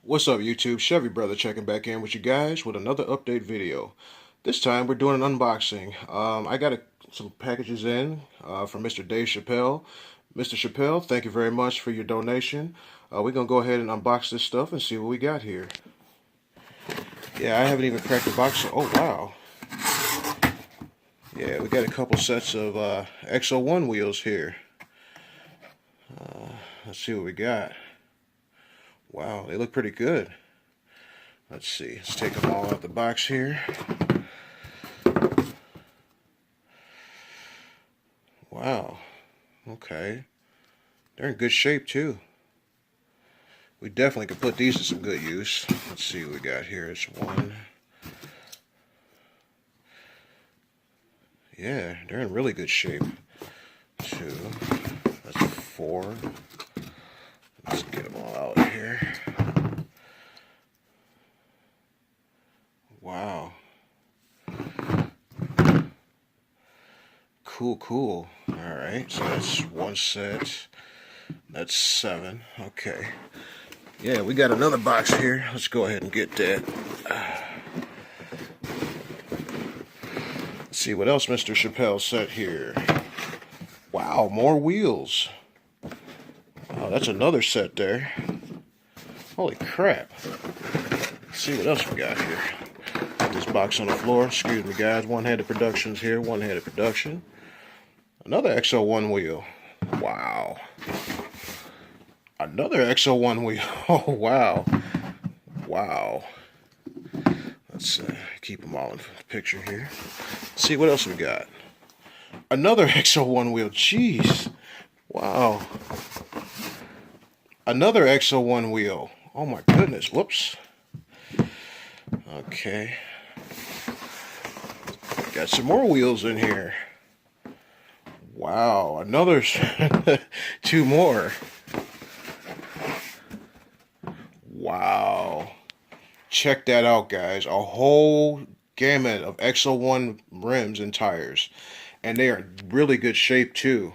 What's up, YouTube? Chevy Brother checking back in with you guys with another update video. This time we're doing an unboxing. I got some packages in from Mr. Dave Chappelle. Mr. Chappelle, thank you very much for your donation. We're going to go ahead and unbox this stuff and see what we got here. Yeah, I haven't even cracked the box. Oh, wow. Yeah, we got a couple sets of X01 wheels here. Let's see what we got. Wow, they look pretty good. Let's see. Let's take them all out the box here. Wow. Okay. They're in good shape too. We definitely could put these to some good use. Let's see what we got here. It's one. Yeah, they're in really good shape. Two. That's four. Let's get them all out here. Wow. Cool. Alright, so that's one set. That's 7. Okay. Yeah, we got another box here. Let's go ahead and get that. Let's see what else Mr. Chappelle set here. Wow, more wheels. Oh, that's another set there. Holy crap. Let's see what else we got here. Put this box on the floor. Excuse me, guys. One-handed productions here. One-handed production. Another X01 wheel. Wow. Another X01 wheel. Oh, wow. Wow. Let's keep them all in the picture here. Let's see what else we got. Another X01 wheel. Jeez. Wow. Another X01 wheel. Oh my goodness. Whoops. Okay. Got some more wheels in here. Wow. Another 2 more. Wow. Check that out, guys. A whole gamut of X01 rims and tires. And they are in really good shape too.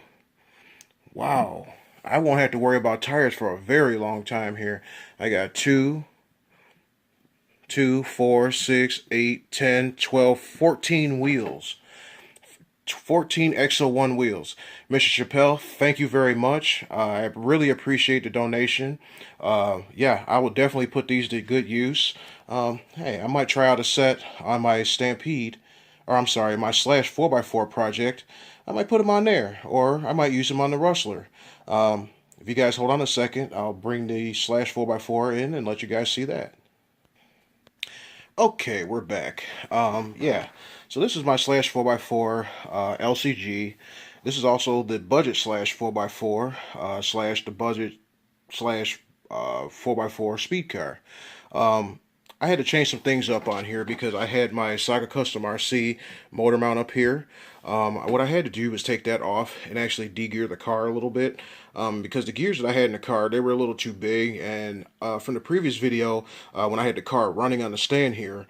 Wow. I won't have to worry about tires for a very long time here. I got 2, 4, 6, 8, 10, 12, 14 wheels. 14 X01 wheels. Mr. Chappelle, thank you very much. I really appreciate the donation. Yeah, I will definitely put these to good use. Hey, I might try out a set on my Stampede, or I'm sorry, my Slash 4x4 project. I might put them on there, or I might use them on the Rustler. If you guys hold on a second, I'll bring the Slash 4x4 in and let you guys see that. Okay, we're back. Yeah, so this is my Slash 4x4 LCG. This is also the budget Slash 4x4 slash the budget slash 4x4 speed car. I had to change some things up on here because I had my Saga Custom RC motor mount up here. What I had to do was take that off and actually de-gear the car a little bit because the gears that I had in the car, they were a little too big, and from the previous video when I had the car running on the stand here,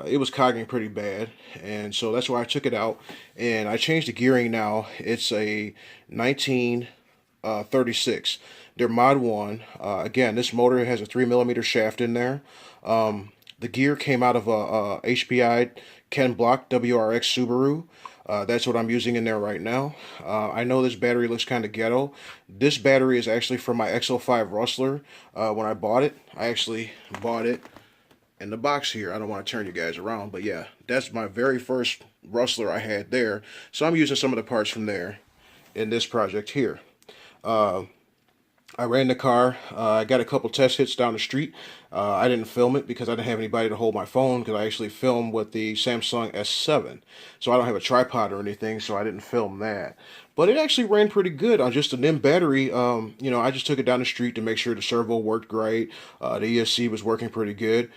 it was cogging pretty bad, and so that's why I took it out and I changed the gearing now. It's a 1936. They're Mod 1. Again, this motor has a 3mm shaft in there. The gear came out of a HPI Ken Block WRX Subaru. That's what I'm using in there right now. I know this battery looks kind of ghetto. This battery is actually from my X05 Rustler. When I bought it, I actually bought it in the box here. I don't want to turn you guys around, but yeah, that's my very first Rustler I had there. So I'm using some of the parts from there in this project here. I ran the car. I got a couple test hits down the street. I didn't film it because I didn't have anybody to hold my phone because I actually filmed with the Samsung S7. So I don't have a tripod or anything, so I didn't film that. But it actually ran pretty good on just a NIM battery. You know, I just took it down the street to make sure the servo worked great. The ESC was working pretty good.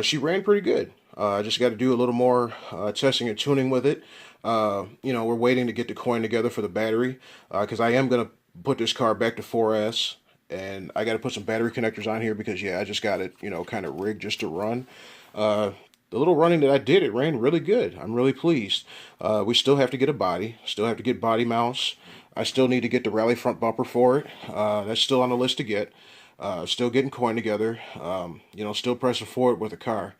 She ran pretty good. I just got to do a little more testing and tuning with it. You know, we're waiting to get the coin together for the battery because I am going to put this car back to 4S, and I got to put some battery connectors on here because, yeah, I just got it, you know, kind of rigged just to run. The little running that I did, it ran really good. I'm really pleased. We still have to get a body, still have to get body mounts. I still need to get the rally front bumper for it. That's still on the list to get. Still getting coin together. You know, still pressing forward with the car.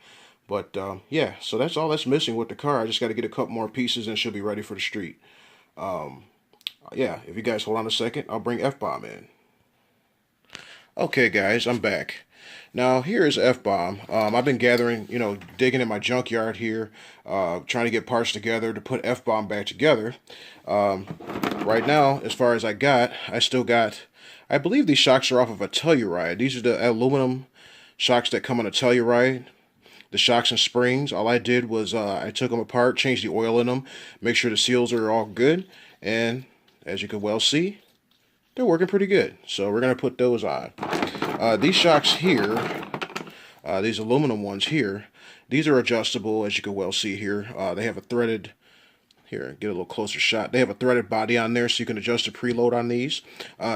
But yeah, so that's all that's missing with the car. I just got to get a couple more pieces and she'll be ready for the street. Yeah, if you guys hold on a second, I'll bring F-Bomb in. Okay, guys, I'm back. Now, here is F-Bomb. I've been gathering, you know, digging in my junkyard here, trying to get parts together to put F-Bomb back together. Right now, as far as I still got, I believe these shocks are off of a Telluride. These are the aluminum shocks that come on a Telluride. The shocks and springs, all I did was I took them apart, changed the oil in them, make sure the seals are all good, and as you can well see, they're working pretty good. So we're going to put those on. These shocks here, these aluminum ones here, these are adjustable, as you can well see here. They have a threaded, here, get a little closer shot. They have a threaded body on there so you can adjust the preload on these.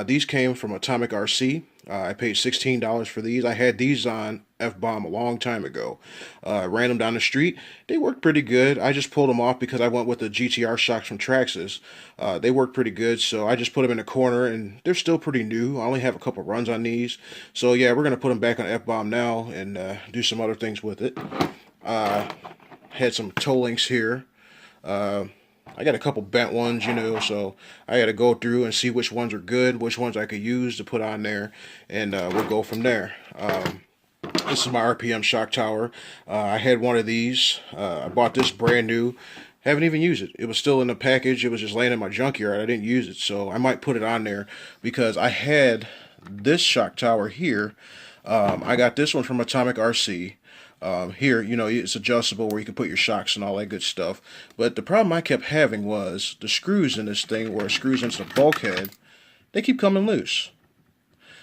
These came from Atomic RC. I paid $16 for these. I had these on F-Bomb a long time ago. Ran them down the street. They worked pretty good. I just pulled them off because I went with the GTR shocks from Traxxas. They worked pretty good, so I just put them in the corner, and they're still pretty new. I only have a couple runs on these. So yeah, we're going to put them back on F-Bomb now and do some other things with it. Had some toe links here. I got a couple bent ones, you know, so I got to go through and see which ones are good, which ones I could use to put on there, and we'll go from there. This is my RPM shock tower. I had one of these. I bought this brand new. Haven't even used it. It was still in the package. It was just laying in my junkyard. I didn't use it, so I might put it on there because I had this shock tower here. I got this one from Atomic RC. Here, you know, it's adjustable where you can put your shocks and all that good stuff. But the problem I kept having was the screws in this thing where it screws into the bulkhead, they keep coming loose.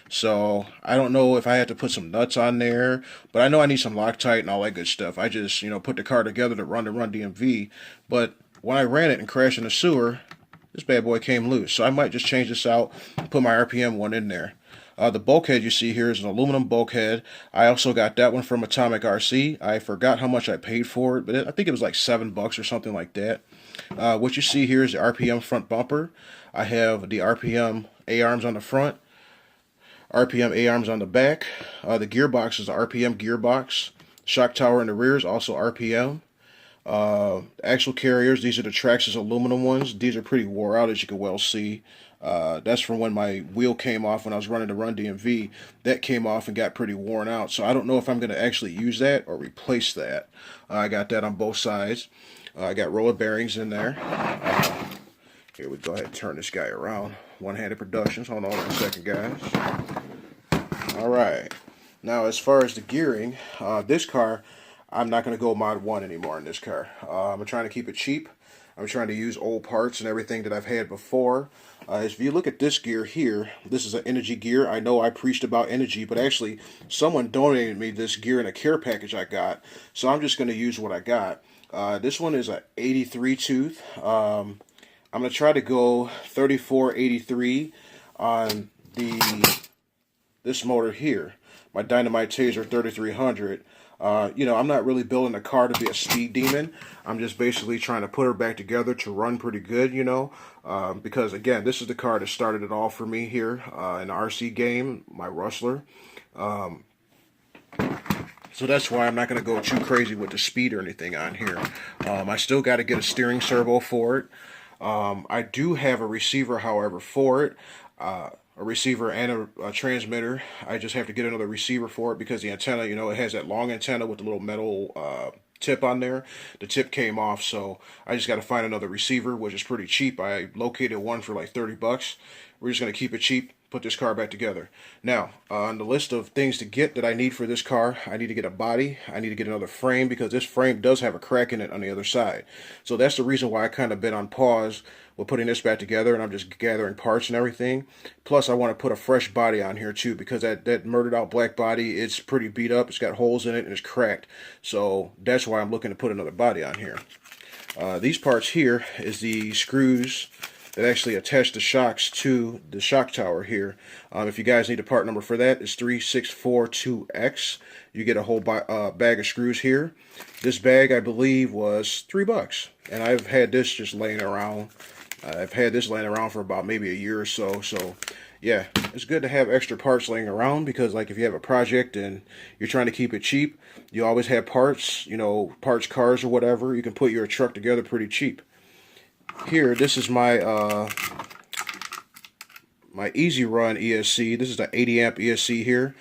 So I don't know if I had to put some nuts on there, but I know I need some Loctite and all that good stuff. I just, you know, put the car together to run DMV. But when I ran it and crashed in the sewer, this bad boy came loose. So I might just change this out and put my RPM one in there. The bulkhead you see here is an aluminum bulkhead. I also got that one from Atomic RC. I forgot how much I paid for it, but I think it was like $7 or something like that. What you see here is the RPM front bumper. I have the RPM A-arms on the front, RPM A-arms on the back. The gearbox is the RPM gearbox. Shock tower in the rear is also RPM. Axle carriers, these are the Traxxas aluminum ones. These are pretty wore out, as you can well see. That's from when my wheel came off when I was running the Run DMV. That came off and got pretty worn out. So I don't know if I'm going to actually use that or replace that. I got that on both sides. I got roller bearings in there. Here we go ahead and turn this guy around. One-handed productions. Hold on a second, guys. Alright. Now as far as the gearing, this car, I'm not going to go Mod 1 anymore in this car. I'm trying to keep it cheap. I'm trying to use old parts and everything that I've had before. If you look at this gear here, this is an Energy gear. I know I preached about Energy, but actually someone donated me this gear in a care package I got. So I'm just going to use what I got. This one is an 83 tooth. I'm going to try to go 3483 on this motor here. My Dynamite Tazer 3300. You know, I'm not really building a car to be a speed demon. I'm just basically trying to put her back together to run pretty good, you know. Because, again, this is the car that started it all for me here in the RC game, my Rustler. So that's why I'm not going to go too crazy with the speed or anything on here. I still got to get a steering servo for it. I do have a receiver, however, for it. A receiver and a transmitter. I just have to get another receiver for it because the antenna, you know, it has that long antenna with the little metal tip on there. The tip came off, so I just got to find another receiver, which is pretty cheap. I located one for like $30. We're just going to keep it cheap, put this car back together. Now, on the list of things to get that I need for this car, I need to get a body, I need to get another frame because this frame does have a crack in it on the other side. So that's the reason why I kind of been on pause with putting this back together, and I'm just gathering parts and everything. Plus, I want to put a fresh body on here too because that murdered out black body, it's pretty beat up, it's got holes in it, and it's cracked. So that's why I'm looking to put another body on here. These parts here is the screws that actually attach the shocks to the shock tower here. If you guys need a part number for that, it's 3642X. You get a whole bag of screws here. This bag, I believe, was $3, and I've had this just laying around. I've had this laying around for about maybe a year or so. So, yeah, it's good to have extra parts laying around because, like, if you have a project and you're trying to keep it cheap, you always have parts, parts cars or whatever. You can put your truck together pretty cheap. Here, this is my Easy Run ESC. This is the 80 amp ESC here.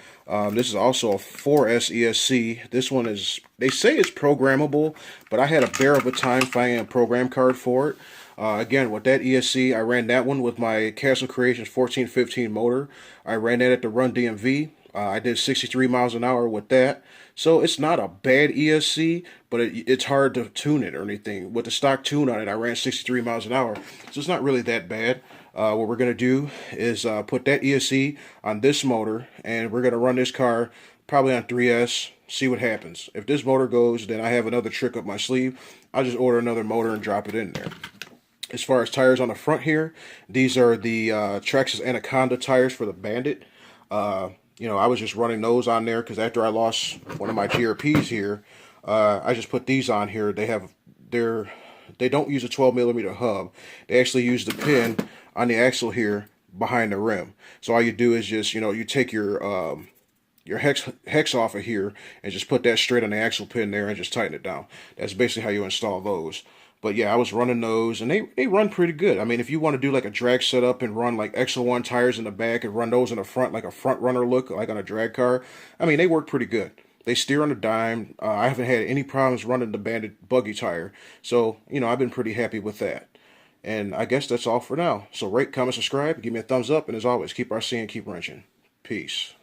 This is also a 4S ESC. This one is, they say it's programmable, but I had a bear of a time finding a program card for it. Again, with that ESC, I ran that one with my Castle Creations 1415 motor. I ran that at the Run DMV. I did 63 miles an hour with that. So it's not a bad ESC, but it's hard to tune it or anything. With the stock tune on it, I ran 63 miles an hour. So it's not really that bad. What we're going to do is put that ESC on this motor, and we're going to run this car probably on 3S, see what happens. If this motor goes, then I have another trick up my sleeve. I'll just order another motor and drop it in there. As far as tires on the front here, these are the Traxxas Anaconda tires for the Bandit. I was just running those on there because after I lost one of my GRPs here, I just put these on here. They don't use a 12 millimeter hub. They actually use the pin on the axle here behind the rim. So all you do is just, you take your hex off of here and just put that straight on the axle pin there and just tighten it down. That's basically how you install those. But yeah, I was running those, and they run pretty good. I mean, if you want to do like a drag setup and run like XL1 tires in the back and run those in the front, like a front runner look, like on a drag car, I mean, they work pretty good. They steer on a dime. I haven't had any problems running the Bandit buggy tire. So, I've been pretty happy with that. And I guess that's all for now. So rate, comment, subscribe, give me a thumbs up, and as always, keep RC and keep wrenching. Peace.